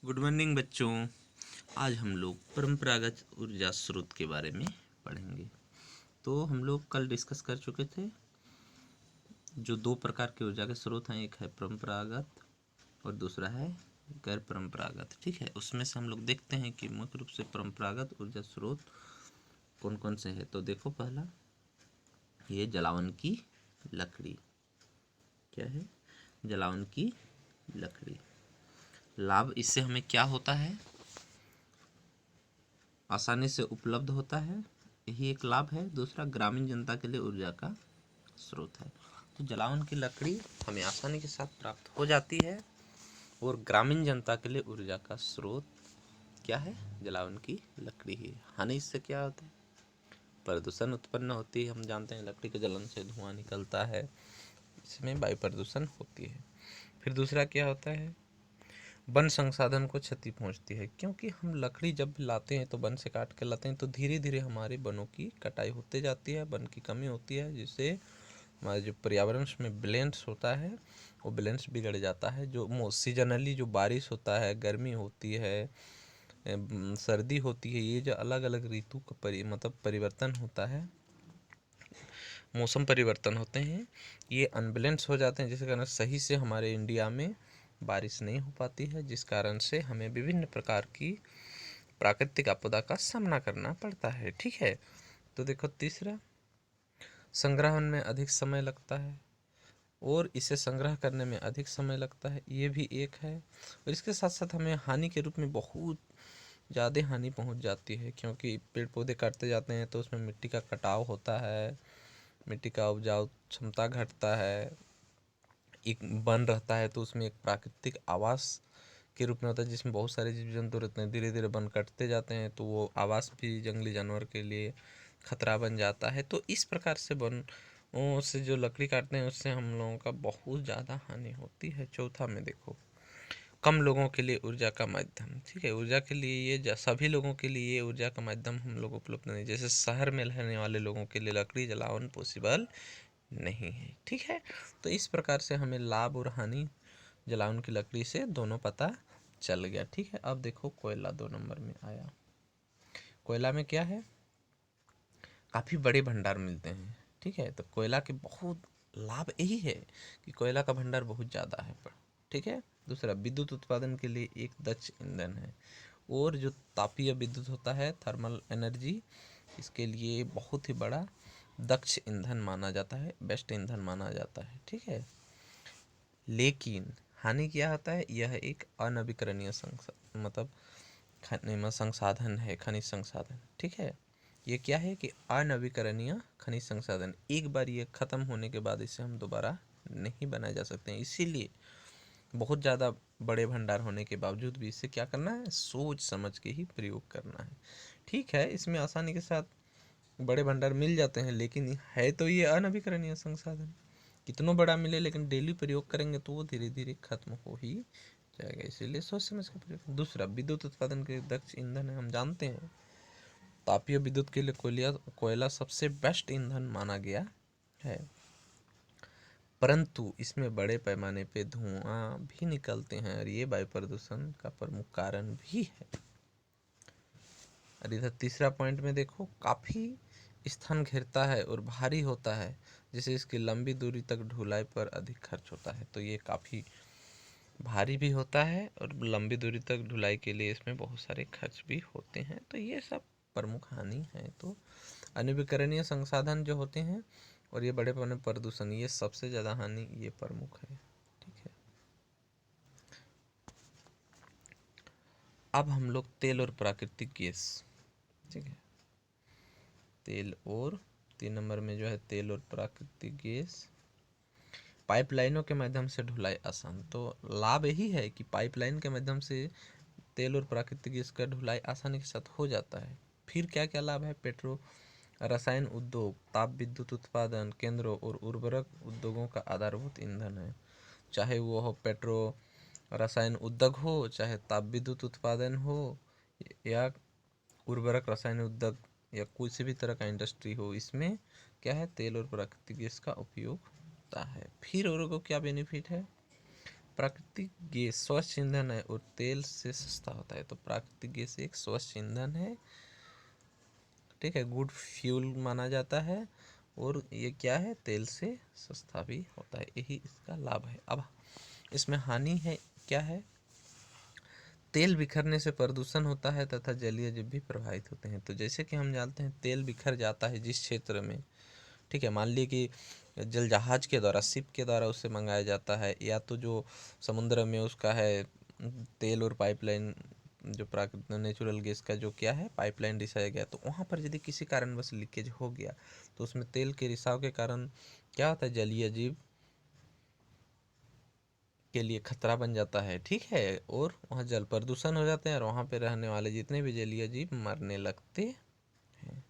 Good morning बच्चों। आज हम लोग परंपरागत ऊर्जा स्रोत के बारे में पढ़ेंगे। तो हम लोग कल डिस्कस कर चुके थे जो दो प्रकार के ऊर्जा के स्रोत हैं, एक है परंपरागत और दूसरा है गैर परंपरागत। ठीक है, उसमें से हम लोग देखते हैं कि मुख्य रूप से परंपरागत ऊर्जा स्रोत कौन कौन से हैं। तो देखो, पहला ये जलावन की लकड़ी। क्या है? जलावन की लकड़ी। लाभ इससे हमें क्या होता है? आसानी से उपलब्ध होता है, यही एक लाभ है। दूसरा, ग्रामीण जनता के लिए ऊर्जा का स्रोत है। तो जलावन की लकड़ी हमें आसानी के साथ प्राप्त हो जाती है और ग्रामीण जनता के लिए ऊर्जा का स्रोत क्या है? जलावन की लकड़ी ही। हानि इससे क्या होता है? प्रदूषण उत्पन्न होती है। हम जानते हैं लकड़ी के जलन से धुआं निकलता है, इसमें वायु प्रदूषण होती है। फिर दूसरा क्या होता है? वन संसाधन को क्षति पहुंचती है, क्योंकि हम लकड़ी जब लाते हैं तो वन से काट के लाते हैं, तो धीरे धीरे हमारे वनों की कटाई होते जाती है, वन की कमी होती है, जिससे हमारे जो पर्यावरण में बैलेंस होता है वो बैलेंस बिगड़ जाता है। जो सीजनली जो बारिश होता है, गर्मी होती है, सर्दी होती है, ये जो अलग अलग ऋतु का मतलब परिवर्तन होता है, मौसम परिवर्तन होते हैं, ये अनबैलेंस हो जाते हैं, जिस कारण सही से हमारे इंडिया में बारिश नहीं हो पाती है, जिस कारण से हमें विभिन्न प्रकार की प्राकृतिक आपदा का सामना करना पड़ता है। ठीक है, तो देखो, तीसरा, संग्रहण में अधिक समय लगता है और इसे संग्रह करने में अधिक समय लगता है, ये भी एक है। और इसके साथ साथ हमें हानि के रूप में बहुत ज़्यादा हानि पहुंच जाती है, क्योंकि पेड़ पौधे काटते जाते हैं तो उसमें मिट्टी का कटाव होता है, मिट्टी का उपजाऊ क्षमता घटता है। एक वन रहता है तो उसमें एक प्राकृतिक आवास के रूप में होता है, जिसमें बहुत सारे जीव जंतु रहते हैं। धीरे धीरे वन कटते जाते हैं तो वो आवास भी जंगली जानवर के लिए खतरा बन जाता है। तो इस प्रकार से वनों से जो लकड़ी काटते हैं उससे हम लोगों का बहुत ज़्यादा हानि होती है। चौथा में देखो, कम लोगों के लिए ऊर्जा का माध्यम। ठीक है, ऊर्जा के लिए ये सभी लोगों के लिए ये ऊर्जा का माध्यम हम लोग उपलब्ध नहीं, जैसे शहर में रहने वाले लोगों के लिए लकड़ी जलावन पॉसिबल नहीं है। ठीक है, तो इस प्रकार से हमें लाभ और हानि जलावन की लकड़ी से दोनों पता चल गया। ठीक है, अब देखो कोयला 2 नंबर में आया। कोयला में क्या है? काफ़ी बड़े भंडार मिलते हैं। ठीक है, तो कोयला के बहुत लाभ यही है कि कोयला का भंडार बहुत ज़्यादा है। ठीक है, दूसरा, विद्युत उत्पादन के लिए एक दक्ष ईंधन है। और जो तापीय विद्युत होता है, थर्मल एनर्जी, इसके लिए बहुत ही बड़ा दक्ष ईंधन माना जाता है, बेस्ट ईंधन माना जाता है। ठीक है, लेकिन हानि क्या होता है? यह एक अनवीकरणीय मतलब संसाधन है, खनिज संसाधन। ठीक है, ये क्या है कि अनवीकरणीय खनिज संसाधन, एक बार ये ख़त्म होने के बाद इसे हम दोबारा नहीं बनाए जा सकते हैं। इसीलिए बहुत ज़्यादा बड़े भंडार होने के बावजूद भी इसे क्या करना है? सोच समझ के ही प्रयोग करना है। ठीक है, इसमें आसानी के साथ बड़े भंडार मिल जाते हैं, लेकिन है तो ये अनवीकरणीय संसाधन, कितना बड़ा मिले लेकिन डेली प्रयोग करेंगे तो वो धीरे धीरे खत्म हो ही जाएगा। इसीलिए सोच समझ के प्रयोग। दूसरा, विद्युत उत्पादन के दक्ष ईंधन है। हम जानते हैं तापीय विद्युत के लिए कोयला सबसे बेस्ट ईंधन माना गया है, परंतु इसमें बड़े पैमाने पे धुआं भी निकलते हैं और ये वायु प्रदूषण का प्रमुख कारण भी है। और इधर तीसरा पॉइंट में देखो, काफ़ी स्थान घेरता है और भारी होता है, जिससे इसकी लंबी दूरी तक ढुलाई पर अधिक खर्च होता है। तो ये काफ़ी भारी भी होता है और लंबी दूरी तक ढुलाई के लिए इसमें बहुत सारे खर्च भी होते हैं। तो ये सब प्रमुख हानि है। तो अनवीकरणीय संसाधन जो होते हैं और ये बड़े पैमाने प्रदूषण, ये सबसे ज़्यादा हानि ये प्रमुख है। ठीक है, अब हम लोग तेल और प्राकृतिक गैस। ठीक है, तेल और 3 नंबर में जो है तेल और प्राकृतिक गैस। पाइपलाइनों के माध्यम से ढुलाई आसान। तो लाभ यही है कि पाइपलाइन के माध्यम से तेल और प्राकृतिक गैस का ढुलाई आसानी के साथ हो जाता है। फिर क्या क्या लाभ है? पेट्रो रसायन उद्योग, ताप विद्युत उत्पादन केंद्रों और उर्वरक उद्योगों का आधारभूत ईंधन है। चाहे वो हो पेट्रो रसायन उद्योग हो, चाहे ताप विद्युत उत्पादन हो, या उर्वरक रसायन उद्योग, या किसी भी तरह का इंडस्ट्री हो, इसमें क्या है? तेल और प्राकृतिक गैस का उपयोग होता है। फिर और को क्या बेनिफिट है? प्राकृतिक गैस स्वच्छ ईंधन है और तेल से सस्ता होता है। तो प्राकृतिक गैस एक स्वच्छ ईंधन है, ठीक है, गुड फ्यूल माना जाता है, और ये क्या है, तेल से सस्ता भी होता है। यही इसका लाभ है। अब इसमें हानि है, क्या है, तेल बिखरने से प्रदूषण होता है तथा जलीय जीव भी प्रभावित होते हैं। तो जैसे कि हम जानते हैं तेल बिखर जाता है जिस क्षेत्र में, ठीक है, मान लीजिए कि जल जहाज के द्वारा, शिप के द्वारा उसे मंगाया जाता है, या तो जो समुद्र में उसका है तेल और पाइपलाइन, जो प्राकृतिक नेचुरल गैस का जो क्या है पाइपलाइन रिसाया गया, तो वहाँ पर यदि किसी कारणवश लीकेज हो गया तो उसमें तेल के रिसाव के कारण क्या होता है, जलीय जीव के लिए खतरा बन जाता है, ठीक है, और वहाँ जल प्रदूषण हो जाते हैं और वहाँ पे रहने वाले जितने भी जलीय जीव मरने लगते हैं।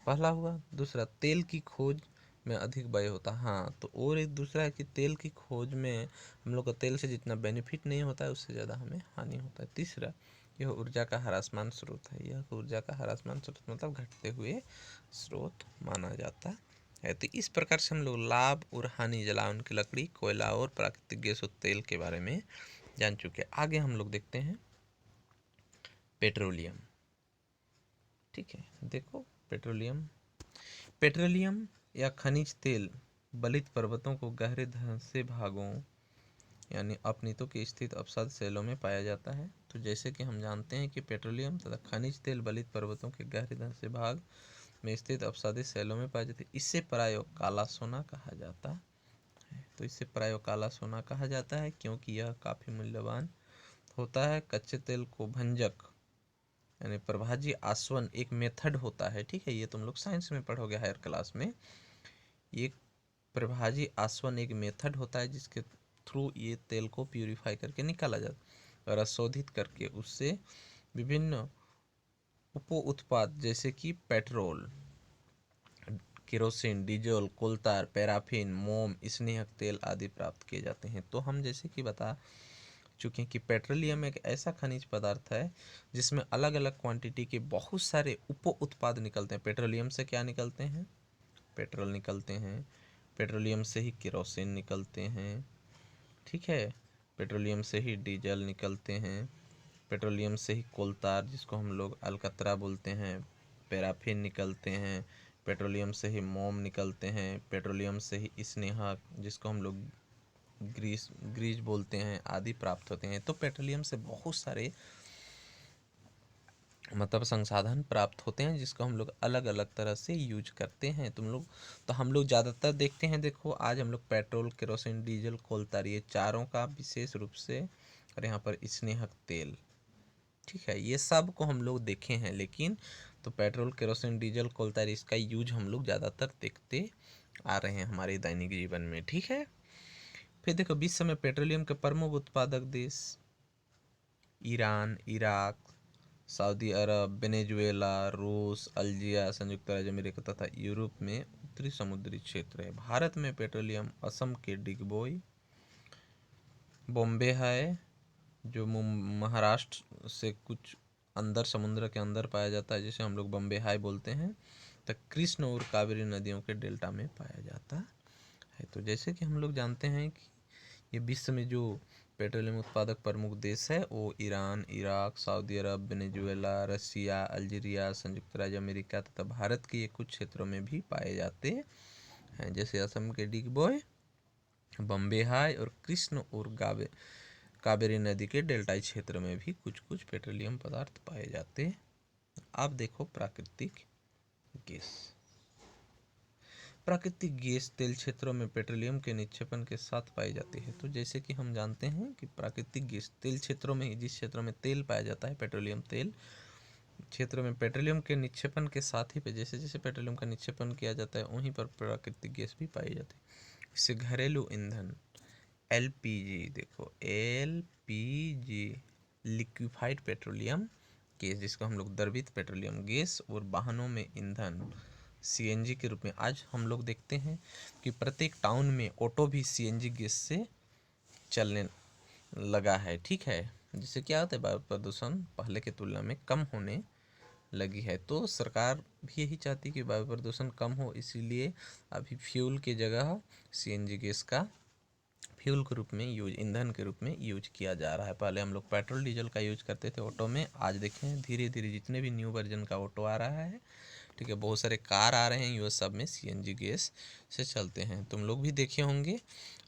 पहला हुआ। दूसरा, तेल की खोज में अधिक व्यय होता है। हाँ, तो और एक दूसरा है कि तेल की खोज में हम लोग को तेल से जितना बेनिफिट नहीं होता है उससे ज़्यादा हमें हानि होता है। तीसरा, यह ऊर्जा का ह्रासमान स्रोत है। यह ऊर्जा का ह्रासमान स्रोत मतलब घटते हुए स्रोत माना जाता है। तो इस प्रकार से हम लोग लाभ और हानि जलावन की लकड़ी, कोयला और प्राकृतिक गैस और तेल के बारे में जान चुके हैं। आगे हम लोग देखते हैं पेट्रोलियम, ठीक है। देखो पेट्रोलियम या खनिज तेल बलित पर्वतों को गहरे धंसे भागों यानी अपनीतों की स्थित अपसाद शैलों में पाया जाता है। तो जैसे कि हम जानते हैं कि पेट्रोलियम तथा खनिज तेल बलित पर्वतों के गहरे धंसे भाग में स्थित अपसादित शैलों में पाए जाते हैं। इससे प्रायः काला सोना कहा जाता है। तो इससे प्रायः काला सोना कहा जाता है क्योंकि यह काफ़ी मूल्यवान होता है। कच्चे तेल को भंजक यानी प्रभाजी आसवन एक मेथड होता है, ठीक है, ये तुम लोग साइंस में पढ़ोगे हायर क्लास में। ये प्रभाजी आसवन एक मेथड होता है जिसके थ्रू ये तेल को प्यूरिफाई करके निकाला जाता है और अशोधित करके उससे विभिन्न उप उत्पाद जैसे कि पेट्रोल, केरोसिन, डीजल, कोलतार, पैराफिन, मोम, स्नेहक तेल आदि प्राप्त किए जाते हैं। तो हम जैसे कि बता चुके हैं कि पेट्रोलियम एक ऐसा खनिज पदार्थ है जिसमें अलग अलग क्वांटिटी के बहुत सारे उप उत्पाद निकलते हैं। पेट्रोलियम से क्या निकलते हैं, पेट्रोल निकलते हैं, पेट्रोलियम से ही केरोसिन निकलते हैं, ठीक है, पेट्रोलियम से ही डीजल निकलते हैं, पेट्रोलियम से ही कोलतार जिसको हम लोग अलकतरा बोलते हैं, पैराफिन निकलते हैं, पेट्रोलियम से ही मोम निकलते हैं, पेट्रोलियम से ही स्नेहक जिसको हम लोग ग्रीस बोलते हैं आदि प्राप्त होते हैं। तो पेट्रोलियम से बहुत सारे मतलब संसाधन प्राप्त होते हैं जिसको हम लोग अलग अलग तरह से यूज करते हैं। तुम लोग तो हम लोग ज़्यादातर देखते हैं, देखो आज हम लोग पेट्रोल, केरोसिन, डीजल, कोलतार ये चारों का विशेष रूप से, और यहाँ पर स्नेहक तेल, ठीक है, ये सब को हम लोग देखे हैं। लेकिन तो पेट्रोल, केरोसिन, डीजल, कोलतार इसका यूज हम लोग ज़्यादातर देखते आ रहे हैं हमारे दैनिक जीवन में, ठीक है। फिर देखो विश्व में पेट्रोलियम के प्रमुख उत्पादक देश ईरान, इराक, सऊदी अरब, वेनेजुएला, रूस, अल्जीरिया, संयुक्त राज्य अमेरिका तथा यूरोप में उत्तरी समुद्री क्षेत्र है। भारत में पेट्रोलियम असम के डिगबोई, बॉम्बे है जो महाराष्ट्र से कुछ अंदर समुद्र के अंदर पाया जाता है जिसे हम लोग बॉम्बे हाई बोलते हैं, तो कृष्ण और कावेरी नदियों के डेल्टा में पाया जाता है। तो जैसे कि हम लोग जानते हैं कि ये विश्व में जो पेट्रोलियम उत्पादक प्रमुख देश है वो ईरान, इराक, सऊदी अरब, वेनेजुएला, रसिया, अल्जीरिया, संयुक्त राज्य अमेरिका तथा भारत के ये कुछ क्षेत्रों में भी पाए जाते हैं, जैसे असम के डिगबोय, बॉम्बे हाई और कृष्ण और कावेरी नदी के डेल्टाई क्षेत्र में भी कुछ कुछ पेट्रोलियम पदार्थ पाए जाते हैं। अब देखो प्राकृतिक गैस। प्राकृतिक गैस तेल क्षेत्रों में पेट्रोलियम के निक्षेपण के साथ पाई जाती है। तो जैसे कि हम जानते हैं कि प्राकृतिक गैस तेल क्षेत्रों में, जिस क्षेत्रों में तेल पाया जाता है पेट्रोलियम तेल क्षेत्र में पेट्रोलियम के निक्षेपण के साथ ही पे जैसे जैसे पेट्रोलियम का निक्षेपण किया जाता है वहीं पर प्राकृतिक गैस भी पाई जाती है। इससे घरेलू ईंधन एलपीजी, देखो एलपीजी लिक्विफाइड पेट्रोलियम गैस जिसको हम लोग द्रवित पेट्रोलियम गैस, और वाहनों में ईंधन सीएनजी के रूप में आज हम लोग देखते हैं कि प्रत्येक टाउन में ऑटो भी सीएनजी गैस से चलने लगा है, ठीक है, जिससे क्या होता है वायु प्रदूषण पहले की तुलना में कम होने लगी है। तो सरकार भी यही चाहती है कि वायु प्रदूषण कम हो, इसीलिए अभी फ्यूल की जगह सीएनजी गैस का फ्यूल के रूप में यूज, ईंधन के रूप में यूज किया जा रहा है। पहले हम लोग पेट्रोल डीजल का यूज करते थे ऑटो में, आज देखें धीरे धीरे जितने भी न्यू वर्जन का ऑटो आ रहा है, ठीक है, बहुत सारे कार आ रहे हैं, ये सब में सीएनजी गैस से चलते हैं। तुम लोग भी देखे होंगे,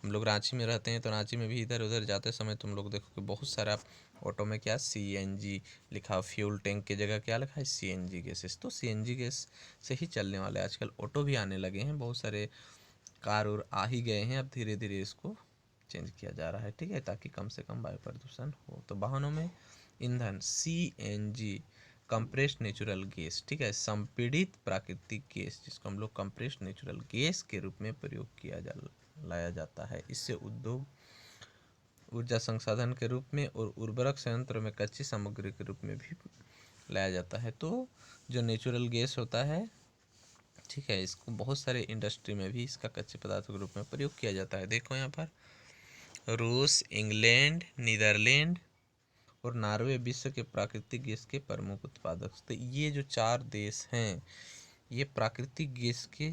हम लोग रांची में रहते हैं तो रांची में भी इधर उधर जाते समय तुम लोग देखो कि बहुत सारा ऑटो में क्या सीएनजी लिखा, फ्यूल टैंक की जगह क्या लिखा है, सीएनजी गैसेस। तो सीएनजी गैस से ही चलने वाले आजकल ऑटो भी आने लगे हैं, बहुत सारे कार और आ ही गए हैं, अब धीरे धीरे इसको चेंज किया जा रहा है, ठीक है, ताकि कम से कम वायु प्रदूषण हो। तो वाहनों में ईंधन सीएनजी कंप्रेस्ड नेचुरल गैस, ठीक है, संपीड़ित प्राकृतिक गैस, जिसको हम लोग कंप्रेस्ड नेचुरल गैस के रूप में प्रयोग किया लाया जाता है। इससे उद्योग ऊर्जा संसाधन के रूप में और उर्वरक संयंत्र में कच्ची सामग्री के रूप में भी लाया जाता है। तो जो नेचुरल गैस होता है, ठीक है, इसको बहुत सारे इंडस्ट्री में भी इसका कच्चे पदार्थों के रूप में प्रयोग किया जाता है। देखो यहाँ पर रूस, इंग्लैंड, नीदरलैंड और नॉर्वे विश्व के प्राकृतिक गैस के प्रमुख उत्पादक। तो ये जो 4 देश हैं, ये प्राकृतिक गैस के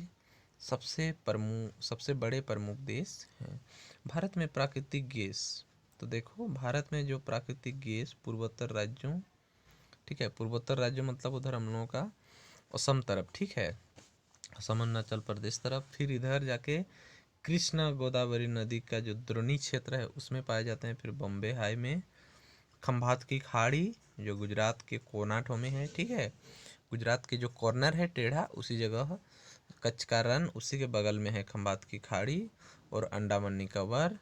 सबसे बड़े प्रमुख देश हैं। भारत में प्राकृतिक गैस, तो देखो भारत में जो प्राकृतिक गैस पूर्वोत्तर राज्यों, ठीक है, पूर्वोत्तर राज्यों मतलब उधर हम लोगों का असम तरफ, ठीक है, असम अरुणाचल प्रदेश तरफ, फिर इधर जाके कृष्णा गोदावरी नदी का जो द्रोणी क्षेत्र है उसमें पाए जाते हैं। फिर बॉम्बे हाई में, खंभात की खाड़ी जो गुजरात के कोनाठो में है, ठीक है, गुजरात के जो कॉर्नर है टेढ़ा, उसी जगह कच्छ का रण उसी के बगल में है खंभात की खाड़ी, और अंडमान निकोबार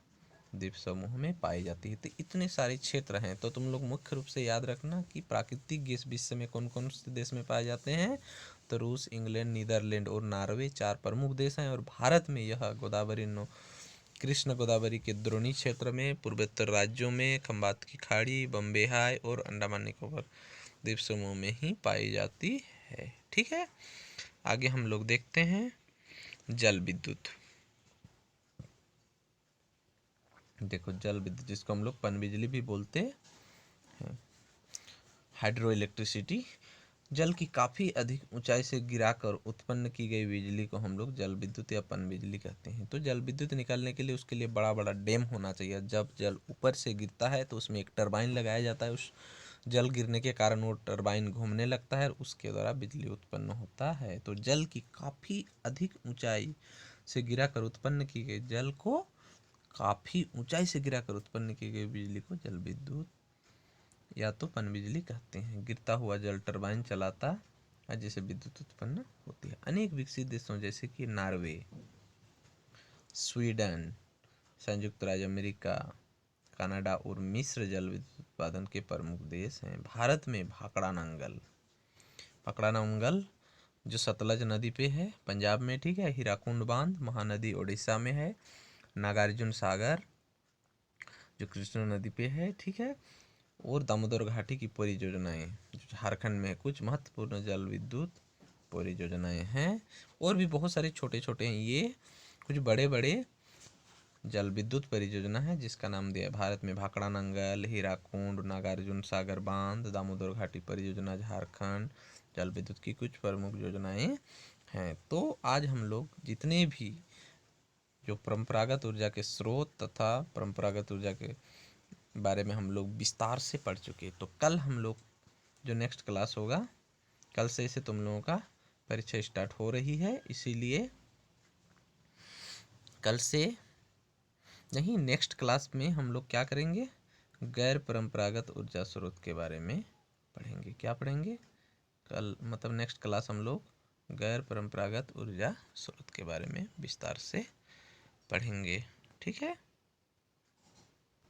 द्वीप समूह में पाई जाती है। तो इतने सारे क्षेत्र हैं। तो तुम लोग मुख्य रूप से याद रखना कि प्राकृतिक गैस विश्व में कौन कौन से देश में पाए जाते हैं। तो रूस, इंग्लैंड, नीदरलैंड और नॉर्वे 4 प्रमुख देश हैं, और भारत में यह गोदावरी कृष्ण गोदावरी के द्रोणी क्षेत्र में, पूर्वोत्तर राज्यों में, खंभात की खाड़ी, बॉम्बे हाई और अंडमान निकोबार द्वीप समूह में ही पाई जाती है, ठीक है। आगे हम लोग देखते हैं जल विद्युत। देखो जल विद्युत, जिसको हम लोग पनबिजली भी बोलते हैं, हाइड्रो इलेक्ट्रिसिटी, जल की काफ़ी अधिक ऊंचाई से गिराकर उत्पन्न की गई बिजली को हम लोग जल विद्युत या पनबिजली कहते हैं। तो जल विद्युत निकालने के लिए उसके लिए बड़ा बड़ा डैम होना चाहिए। जब जल ऊपर से गिरता है तो उसमें एक टरबाइन लगाया जाता है, उस जल गिरने के कारण वो टरबाइन घूमने लगता है और उसके द्वारा बिजली उत्पन्न होता है। तो जल की काफ़ी अधिक ऊंचाई से गिराकर उत्पन्न की गई जल को काफ़ी ऊंचाई से गिराकर उत्पन्न की गई बिजली को जल विद्युत या तो पनबिजली कहते हैं। गिरता हुआ जल टरबाइन चलाता है जिससे विद्युत उत्पन्न होती है। अनेक विकसित देशों जैसे कि नॉर्वे, स्वीडन, संयुक्त राज्य अमेरिका, कनाडा और मिस्र जल विद्युत उत्पादन के प्रमुख देश हैं। भारत में भाखड़ा नंगल जो सतलज नदी पे है पंजाब में, ठीक है, हीराकुंड बांध महानदी उड़ीसा में है, नागार्जुन सागर जो कृष्णा नदी पे है, ठीक है, और दामोदर घाटी की परियोजनाएं जो झारखंड में कुछ महत्वपूर्ण जल विद्युत परियोजनाएं हैं। और भी बहुत सारे छोटे छोटे हैं, ये कुछ बड़े बड़े जल विद्युत परियोजना है जिसका नाम दिया है। भारत में भाखड़ा नंगल, हीराकुंड, नागार्जुन सागर बांध, दामोदर घाटी परियोजना झारखंड जल विद्युत की कुछ प्रमुख योजनाएं हैं। तो आज हम लोग जितने भी जो परंपरागत ऊर्जा के स्रोत तथा परंपरागत ऊर्जा के बारे में हम लोग विस्तार से पढ़ चुके। तो कल हम लोग जो नेक्स्ट क्लास होगा, कल से इसे तुम लोगों का परीक्षा स्टार्ट हो रही है, इसीलिए कल से नहीं नेक्स्ट क्लास में हम लोग क्या करेंगे, गैर परंपरागत ऊर्जा स्रोत के बारे में पढ़ेंगे। क्या पढ़ेंगे कल, मतलब नेक्स्ट क्लास हम लोग गैर परंपरागत ऊर्जा स्रोत के बारे में विस्तार से पढ़ेंगे, ठीक है।